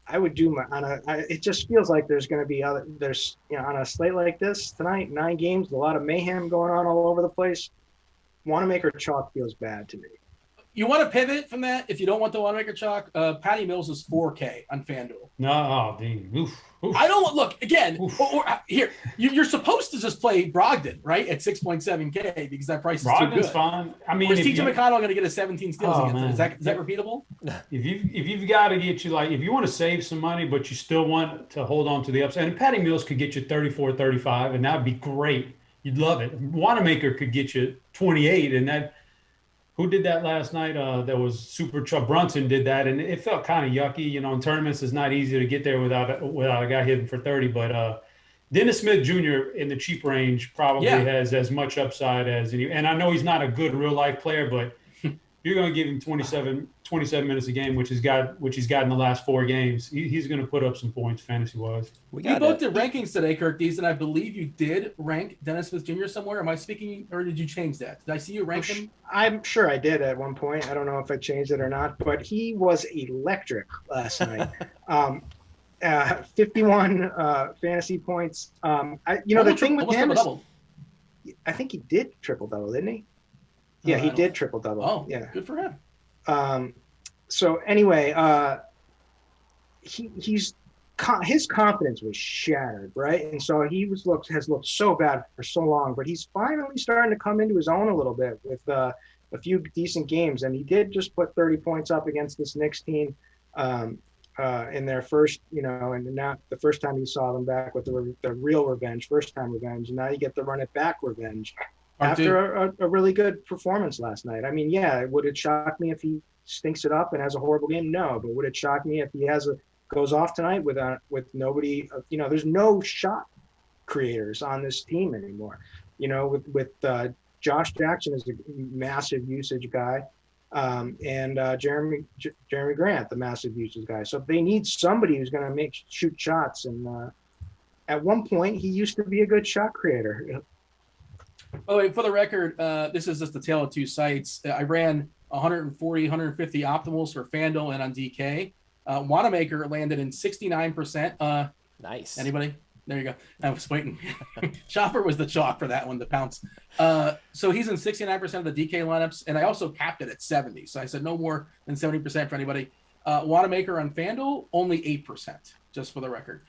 I would do it just feels like there's going to be on a slate like this tonight, 9 games, a lot of mayhem going on all over the place. Wanamaker chalk feels bad to me. You want to pivot from that if you don't want the Wanamaker chalk. Patty Mills is 4K on FanDuel. No, dang. Oof. I don't look again. Here, you're supposed to just play Brogdon, right, at 6.7K because that price is too good. Brogdon's fine. I mean, is TJ McConnell going to get a 17 steals against him? Is that repeatable? If you've got to get you if you want to save some money, but you still want to hold on to the upside, and Patty Mills could get you 34, 35, and that would be great. You'd love it. Wanamaker could get you 28, and that. Who did that last night? That was Super Chubb. Brunson did that, and it felt kind of yucky. In tournaments, it's not easy to get there without a guy hitting for 30. But Dennis Smith Jr. in the cheap range probably has as much upside as any. And I know he's not a good real life player, but you're going to give him 27 minutes a game, which he's got in the last 4 games. He's going to put up some points fantasy wise. We both did rankings today, Kirk Dees, and I believe you did rank Dennis Smith Jr. somewhere. Am I speaking, or did you change that? Did I see you rank him? I'm sure I did at one point. I don't know if I changed it or not, but he was electric last night. 51 fantasy points. The thing with him is, I think he did triple double, didn't he? Yeah, he did triple double. Oh, yeah, good for him. So anyway, his confidence was shattered, right? And so has looked so bad for so long, but he's finally starting to come into his own a little bit with a few decent games. And he did just put 30 points up against this Knicks team in their first, and not the first time you saw them back with the real revenge, first time revenge. And now you get the run it back revenge. After a really good performance last night. I mean, yeah, would it shock me if he stinks it up and has a horrible game? No, but would it shock me if he goes off tonight with nobody? There's no shot creators on this team anymore. With Josh Jackson is a massive usage guy, and Jeremy Grant, the massive usage guy. So they need somebody who's going to shoot shots. And at one point, he used to be a good shot creator. Oh, wait, for the record, this is just the tale of two sites. I ran 140, 150 optimals for FanDuel and on DK. Wanamaker landed in 69%. Nice. Anybody? There you go. I was waiting. Chopper was the chalk for that one, the pounce. So he's in 69% of the DK lineups, and I also capped it at 70. So I said no more than 70% for anybody. Wanamaker on FanDuel, only 8%, just for the record.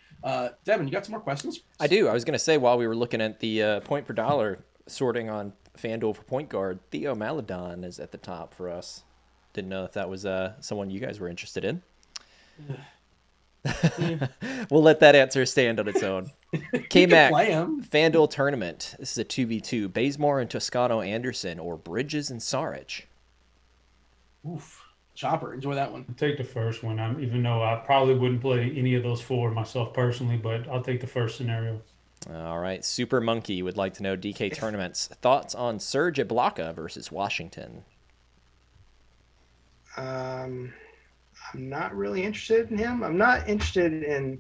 Devin, you got some more questions? I do. I was going to say, while we were looking at the point per dollar sorting on FanDuel for point guard, Theo Maledon is at the top for us. Didn't know if that was someone you guys were interested in. We'll let that answer stand on its own. K-Mac, FanDuel tournament. This is a 2v2. Bazemore and Toscano Anderson or Bridges and Saric. Oof. Chopper, enjoy that one. I'll take the first one, even though I probably wouldn't play any of those 4 myself personally, but I'll take the first scenario. All right. Super Monkey would like to know DK tournaments. Thoughts on Serge Ibaka versus Washington? I'm not really interested in him. I'm not interested in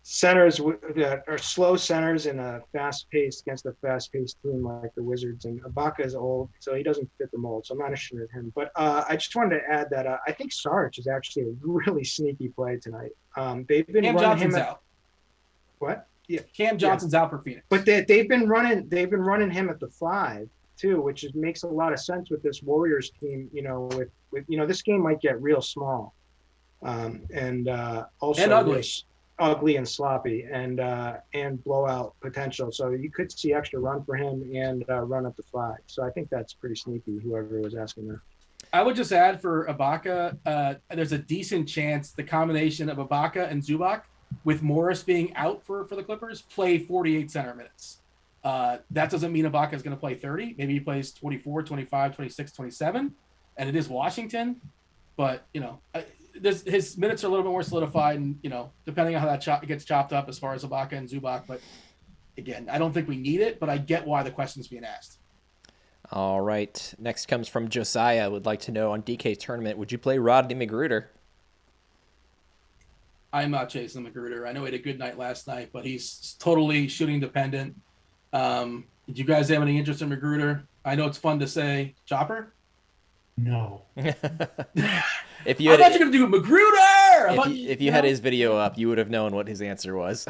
centers that are slow centers in a against a fast-paced team like the Wizards. And Ibaka is old, so he doesn't fit the mold. So I'm not interested in him. But I just wanted to add that I think Sarge is actually a really sneaky play tonight. They've been Cam running Johnson's him out. What? Yeah, Cam Johnson's out for Phoenix. But they've been running him at the 5 too, which makes a lot of sense with this Warriors team. With this game might get real small. and also And ugly. there's ugly and sloppy and blowout potential. So you could see extra run for him and run up the flag. So I think that's pretty sneaky, whoever was asking that. I would just add for Ibaka, there's a decent chance the combination of Ibaka and Zubac, with Morris being out for the Clippers, play 48 center minutes. That doesn't mean Ibaka is going to play 30. Maybe he plays 24, 25, 26, 27, and it is Washington. But, his minutes are a little bit more solidified, and, depending on how that gets chopped up as far as Ibaka and Zubac. But, again, I don't think we need it, but I get why the question's being asked. All right. Next comes from Josiah. Would like to know, on DK tournament, would you play Rodney McGruder? I'm not chasing McGruder. I know he had a good night last night, but he's totally shooting dependent. Did you guys have any interest in McGruder? I know it's fun to say. Chopper? No. If you I had, thought you were going to do McGruder! if you had his video up, you would have known what his answer was.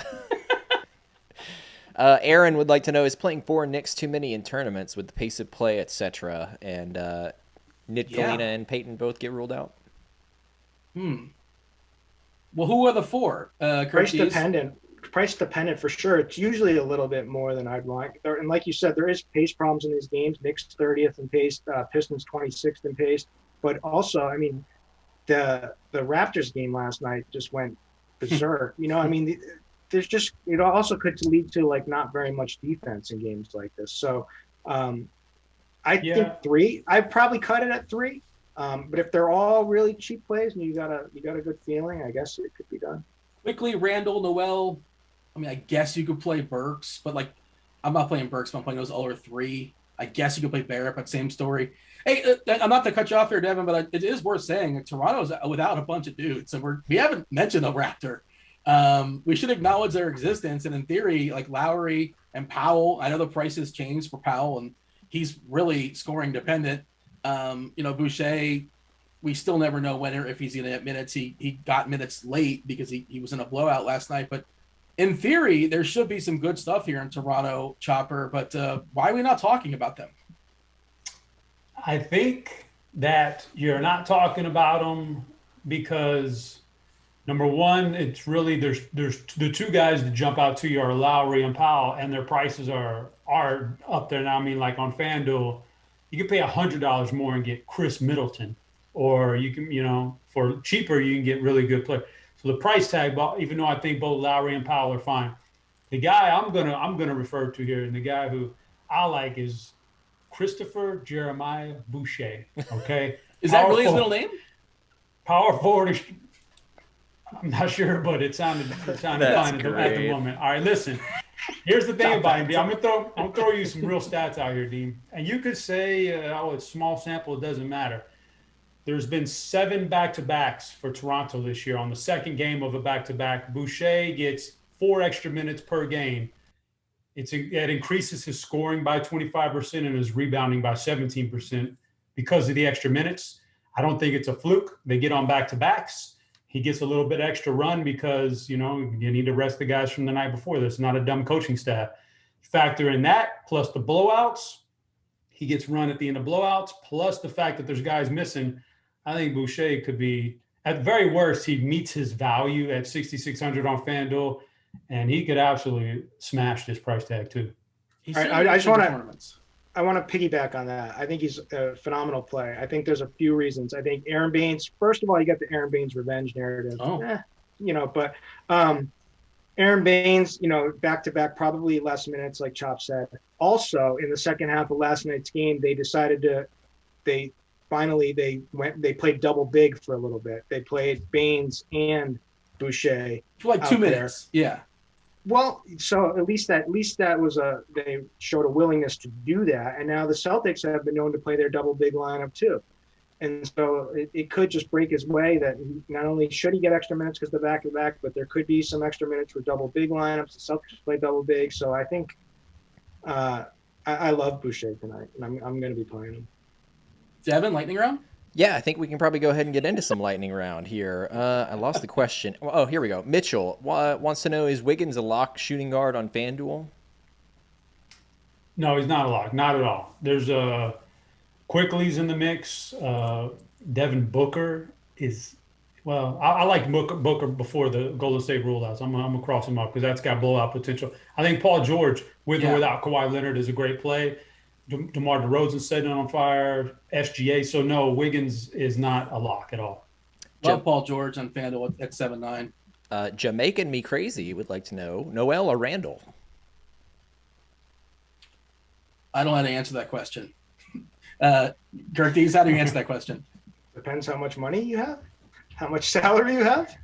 Aaron would like to know, is playing 4 Knicks too many in tournaments with the pace of play, etc.? And Kalina and Peyton both get ruled out? Well, who are the 4? Price dependent for sure. It's usually a little bit more than I'd like. And like you said, there is pace problems in these games. Knicks 30th in pace, Pistons 26th in pace. But also, I mean, the Raptors game last night just went berserk. There's just, it also could lead to like not very much defense in games like this. So I think 3. I'd probably cut it at 3. But if they're all really cheap plays and you got a good feeling, I guess it could be done. Quickly, Randall, Noel. I mean, I guess you could play Burks, but like, I'm not playing Burks, but I'm playing those other 3. I guess you could play Barrett, but same story. Hey, I'm not to cut you off here, Devin, but it is worth saying that Toronto's without a bunch of dudes, and we haven't mentioned a Raptor. We should acknowledge their existence, and in theory, like Lowry and Powell, I know the prices changed for Powell, and he's really scoring dependent. Boucher, we still never know when or if he's going to get minutes. He got minutes late because he was in a blowout last night, but in theory, there should be some good stuff here in Toronto, Chopper, but why are we not talking about them? I think that you're not talking about them because, number one, it's really there's the 2 guys that jump out to you are Lowry and Powell, and their prices are up there now. I mean, like on FanDuel, you can pay $100 more and get Chris Middleton, or you can, for cheaper, you can get really good play. So the price tag, even though I think both Lowry and Powell are fine, the guy I'm gonna refer to here, and the guy who I like is Christopher Jeremiah Boucher. Okay, is that really his middle name? Power forward. I'm not sure, but it sounded fine at the moment. All right, listen. Here's the thing about him. I'm gonna throw you some real stats out here, Dean. And you could say, it's small sample, it doesn't matter. There's been 7 back-to-backs for Toronto this year. On the second game of a back-to-back, Boucher gets 4 extra minutes per game. It increases his scoring by 25% and his rebounding by 17% because of the extra minutes. I don't think it's a fluke. They get on back-to-backs. He gets a little bit extra run because, you need to rest the guys from the night before. That's not a dumb coaching staff. Factor in that, plus the blowouts. He gets run at the end of blowouts, plus the fact that there's guys missing. I think Boucher could be, at the very worst, he meets his value at 6,600 on FanDuel, and he could absolutely smash this price tag too. I want to piggyback on that. I think he's a phenomenal play. I think there's a few reasons. I think Aaron Baines, first of all, you got the Aaron Baines revenge narrative. But Aaron Baines, back-to-back, probably less minutes, like Chop said. Also, in the second half of last night's game, they decided they played double big for a little bit. They played Baines and Boucher for like 2 minutes. There. Yeah. Well, so at least that was they showed a willingness to do that, and now the Celtics have been known to play their double big lineup too, and so it could just break his way that not only should he get extra minutes because they're back to back, but there could be some extra minutes for double big lineups. The Celtics play double big, so I think I love Boucher tonight, and I'm going to be playing him. Devin, lightning round. Yeah, I think we can probably go ahead and get into some lightning round here. I lost the question. Oh, here we go. Mitchell wants to know, is Wiggins a lock shooting guard on FanDuel? No, he's not a lock. Not at all. There's Quickly's in the mix. Devin Booker is – Well, I like Booker before the Golden State rule outs. I'm gonna cross him off because that's got blowout potential. I think Paul George, with or without Kawhi Leonard, is a great play. DeMar DeRozan setting on fire. SGA. So no, Wiggins is not a lock at all. Love Paul George on FanDuel at 7-9. Jamaican Me Crazy would like to know, Noel or Randall? I don't know how to answer that question. Gerties, how do you answer that question? Depends how much money you have, how much salary you have.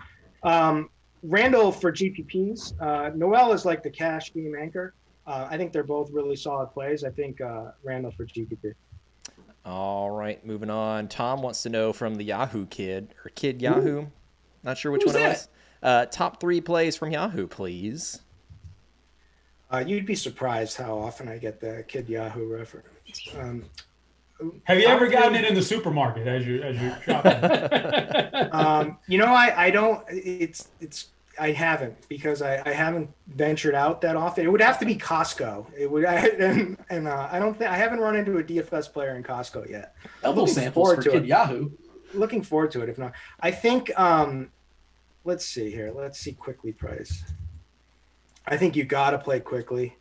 Randall for GPPs. Noel is like the cash game anchor. I think they're both really solid plays. I think Randall for GPP. All right, moving on. Tom wants to know from the Yahoo Kid, or Kid Yahoo. Ooh. Not sure which one it was. Top 3 plays from Yahoo, please. You'd be surprised how often I get the Kid Yahoo reference. Have you ever gotten it in the supermarket as you're shopping? I don't. I haven't, because I haven't ventured out that often. It would have to be Costco. It would, and I don't think I haven't run into a DFS player in Costco yet. Elbow samples for Kid Yahoo. Looking forward to it. If not, I think. Let's see here. Let's see quickly price. I think you got to play quickly,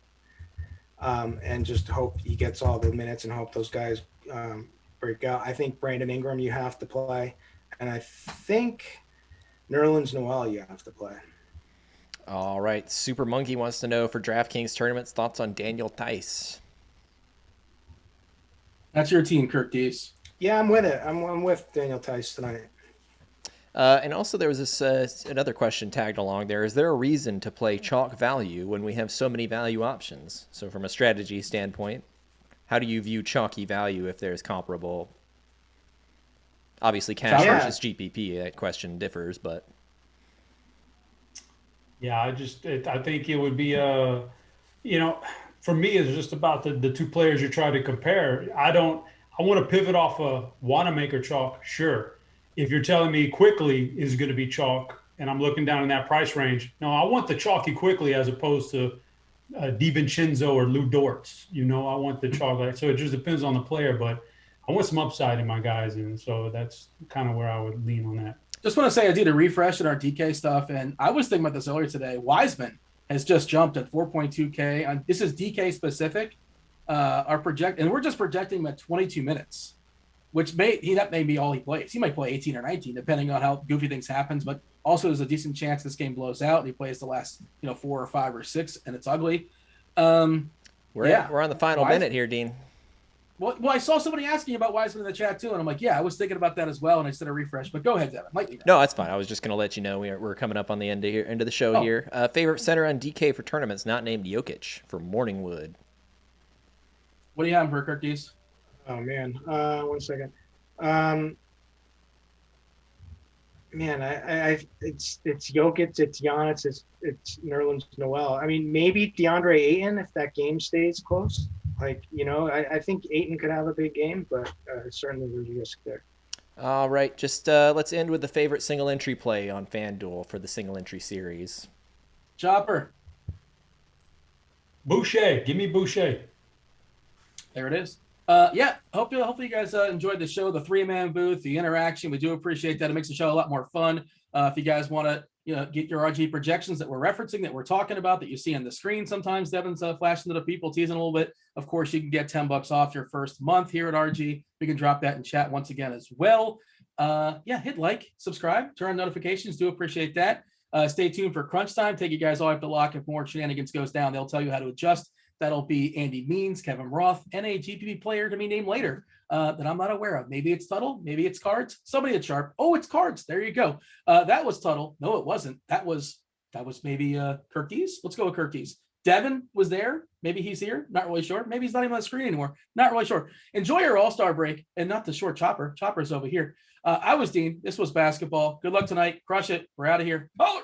and just hope he gets all the minutes and hope those guys break out. I think Brandon Ingram you have to play, and I think Nerlens Noel you have to play. All right. Super Monkey wants to know for DraftKings tournaments, thoughts on Daniel Tice. That's your team, Kirk Dees. Yeah, I'm with it. I'm with Daniel Tice tonight. And also there was this another question tagged along there. Is there a reason to play chalk value when we have so many value options? So from a strategy standpoint, how do you view chalky value if there's comparable? Obviously, cash versus GPP, that question differs, but. Yeah, I think it would be, for me, it's just about the two players you try to compare. I want to pivot off a Wanamaker chalk, sure. If you're telling me quickly is going to be chalk and I'm looking down in that price range, no, I want the chalky quickly as opposed to DiVincenzo or Lou Dortz. I want the chalk. So it just depends on the player, but I want some upside in my guys. And so that's kind of where I would lean on that. Just want to say I did a refresh in our DK stuff, and I was thinking about this earlier today. Wiseman has just jumped at 4.2K. This is DK specific. And we're just projecting him at 22 minutes. That may be all he plays. He might play 18 or 19, depending on how goofy things happens. But also, there's a decent chance this game blows out and he plays the last, 4 or 5 or 6, and it's ugly. We're on the final minute here, Dean. Well, I saw somebody asking about Wiseman in the chat too, and I'm like, yeah, I was thinking about that as well, and I said a refresh. But go ahead, Devin. No, that's fine. I was just going to let you know we're coming up on the end of the show here. Favorite center on DK for tournaments not named Jokic for Morningwood. What do you have for Kirk Dees? Oh man, 1 second. It's Jokic, it's Giannis, it's Nerlens Noel. I mean, maybe DeAndre Ayton if that game stays close. I think Ayton could have a big game, but certainly there's a risk there. All right, just let's end with the favorite single entry play on FanDuel for the single entry series. Chopper. Boucher, give me Boucher. There it is. Hopefully you guys enjoyed the show, the 3-man booth, the interaction. We do appreciate that. It makes the show a lot more fun. If you guys want to, get your RG projections that we're referencing, that we're talking about, that you see on the screen sometimes, Devin's flashing to the people, teasing a little bit. Of course, you can get $10 off your first month here at RG. We can drop that in chat once again as well. Hit like, subscribe, turn on notifications. Do appreciate that. Stay tuned for crunch time. Take you guys all up to lock. If more shenanigans goes down, they'll tell you how to adjust. That'll be Andy Means, Kevin Roth, and a GPP player to be named later that I'm not aware of. Maybe it's Tuttle. Maybe it's Cards. Somebody at Sharp. Oh, it's Cards. There you go. That was Tuttle. No, it wasn't. That was maybe Kirk Dees. Let's go with Kirk Dees. Devin was there. Maybe he's here. Not really sure. Maybe he's not even on the screen anymore. Not really sure. Enjoy your All-Star break and not the short Chopper. Chopper's over here. I was Dean. This was basketball. Good luck tonight. Crush it. We're out of here. Oh!